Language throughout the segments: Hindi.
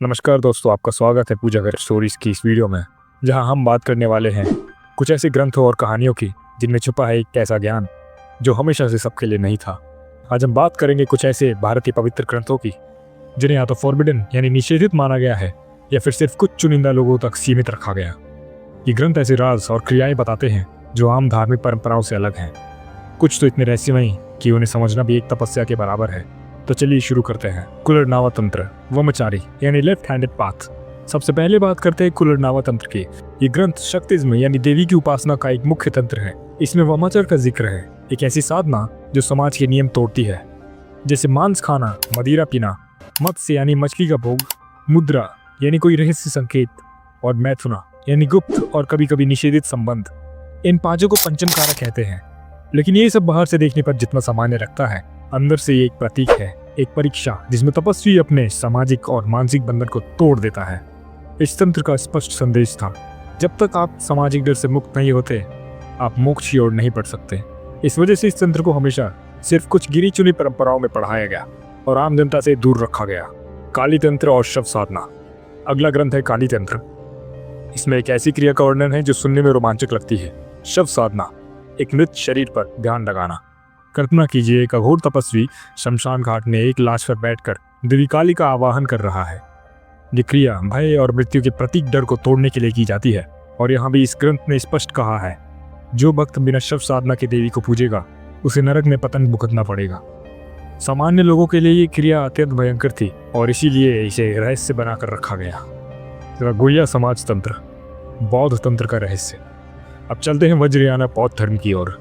नमस्कार दोस्तों, आपका स्वागत है पूजा घर स्टोरीज की इस वीडियो में, जहां हम बात करने वाले हैं कुछ ऐसे ग्रंथों और कहानियों की जिनमें छुपा है एक ऐसा ज्ञान जो हमेशा से सबके लिए नहीं था। आज हम बात करेंगे कुछ ऐसे भारतीय पवित्र ग्रंथों की जिन्हें या तो फॉरबिडन यानी निषेधित माना गया है या फिर सिर्फ कुछ चुनिंदा लोगों तक सीमित रखा गया। ये ग्रंथ ऐसे राज और क्रियाएं बताते हैं जो आम धार्मिक परंपराओं से अलग हैं। कुछ तो इतने रहस्यमयी कि उन्हें समझना भी एक तपस्या के बराबर है। तो चलिए शुरू करते हैं। कुलरनावा तंत्र वमचारी यानी लेफ्ट हैंडेड पाथ। सबसे पहले बात करते हैं कुलरनावा तंत्र की। ये ग्रंथ शक्तिज्म यानी देवी की उपासना का एक मुख्य तंत्र है। इसमें वमाचर का जिक्र है, एक ऐसी साधना जो समाज के नियम तोड़ती है, जैसे मांस खाना, मदिरा पीना, मत्स्य यानी मछली का भोग, मुद्रा यानी कोई रहस्य संकेत, और मैथुना यानी गुप्त और कभी कभी निषेधित संबंध। इन पांचों को पंचमकारा कहते हैं, लेकिन ये सब बाहर से देखने पर जितना सामान्य लगता है, अंदर से ये एक प्रतीक है, एक परीक्षा जिसमें तपस्वी अपने सामाजिक और मानसिक बंधन को तोड़ देता है। इस तंत्र का स्पष्ट संदेश था, जब तक आप सामाजिक डर से मुक्त नहीं होते, आप मोक्ष की ओर नहीं बढ़ सकते। इस वजह से इस तंत्र को हमेशा सिर्फ कुछ गिनी चुनी परंपराओं में पढ़ाया गया और आम जनता से दूर रखा गया। काली तंत्र और शव साधना। अगला ग्रंथ है काली तंत्र। इसमें एक ऐसी क्रिया का वर्णन है जो सुनने में रोमांचक लगती है। शव साधना, एक मृत शरीर पर ध्यान लगाना। कल्पना कीजिए, एक अघोर तपस्वी शमशान घाट में एक लाश पर बैठकर देवी काली का आवाहन कर रहा है। ये क्रिया भय और मृत्यु के प्रतीक डर को तोड़ने के लिए की जाती है, और यहाँ भी इस ग्रंथ ने स्पष्ट कहा है, जो भक्त बिना शव साधना के देवी को पूजेगा उसे नरक में पतंग भुगतना पड़ेगा। सामान्य लोगों के लिए ये क्रिया अत्यंत भयंकर थी और इसीलिए इसे रहस्य बनाकर रखा गया। गुह्य समाज तंत्र, बौद्ध तंत्र का रहस्य। अब चलते हैं वज्रयाना बौद्ध धर्म की ओर,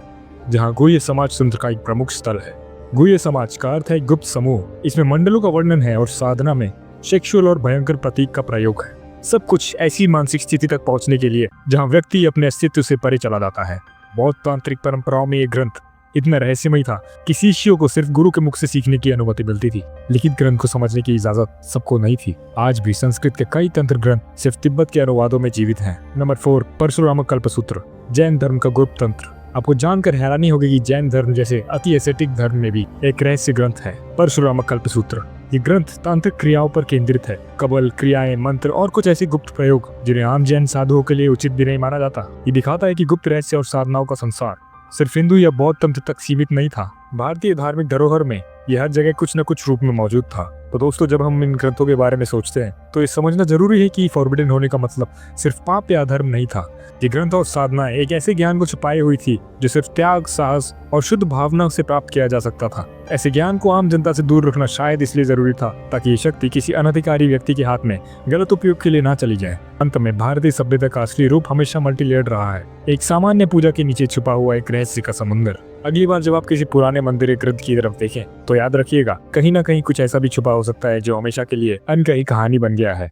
जहाँ गुह्य समाज तंत्र का एक प्रमुख स्थल है। गुह्य समाज का अर्थ है गुप्त समूह। इसमें मंडलों का वर्णन है और साधना में सेक्सुअल और भयंकर प्रतीक का प्रयोग है। सब कुछ ऐसी मानसिक स्थिति तक पहुंचने के लिए जहां व्यक्ति अपने अस्तित्व से परे चला जाता है। बौद्ध तांत्रिक परंपराओं में ये ग्रंथ इतना रहस्यमय था कि शिष्यों को सिर्फ गुरु के मुख से सीखने की अनुमति मिलती थी। लिखित ग्रंथ को समझने की इजाजत सबको नहीं थी। आज भी संस्कृत के कई तंत्र ग्रंथ सिर्फ तिब्बत के अनुवादों में जीवित हैं। नंबर 4, परशुराम कल्पसूत्र, जैन धर्म का गुप्त तंत्र। आपको जानकर हैरानी होगी कि जैन धर्म जैसे अति एसेटिक धर्म में भी एक रहस्य ग्रंथ है, परशुराम कल्पसूत्र। ये ग्रंथ तांत्रिक क्रियाओं पर केंद्रित है। कबल, क्रियाएं, मंत्र और कुछ ऐसे गुप्त प्रयोग जिन्हें आम जैन साधुओं के लिए उचित भी नहीं माना जाता। ये दिखाता है कि गुप्त रहस्य और साधनाओं का संसार सिर्फ हिंदू या बौद्ध तंत्र तक सीमित नहीं था। भारतीय धार्मिक धरोहर में यह हर जगह कुछ न कुछ रूप में मौजूद था। तो दोस्तों, जब हम इन ग्रंथों के बारे में सोचते हैं तो ये समझना जरूरी है कि फॉरबिडन होने का मतलब सिर्फ पाप या अधर्म नहीं था। ये ग्रंथ और साधना एक ऐसे ज्ञान को छुपाई हुई थी जो सिर्फ त्याग, साहस और शुद्ध भावना से प्राप्त किया जा सकता था। ऐसे ज्ञान को आम जनता से दूर रखना शायद इसलिए जरूरी था ताकि ये शक्ति किसी अनधिकारी व्यक्ति के हाथ में गलत उपयोग के लिए ना चली जाए। अंत में भारतीय सभ्यता का असली रूप हमेशा मल्टीलेयर्ड रहा है, एक सामान्य पूजा के नीचे छुपा हुआ एक रहस्य का समुंदर। अगली बार जब आप किसी पुराने मंदिर या ग्रंथ की तरफ देखें तो याद रखिएगा, कहीं ना कहीं कुछ ऐसा भी छुपा हो सकता है जो हमेशा के लिए अनकही कहानी बन गया है।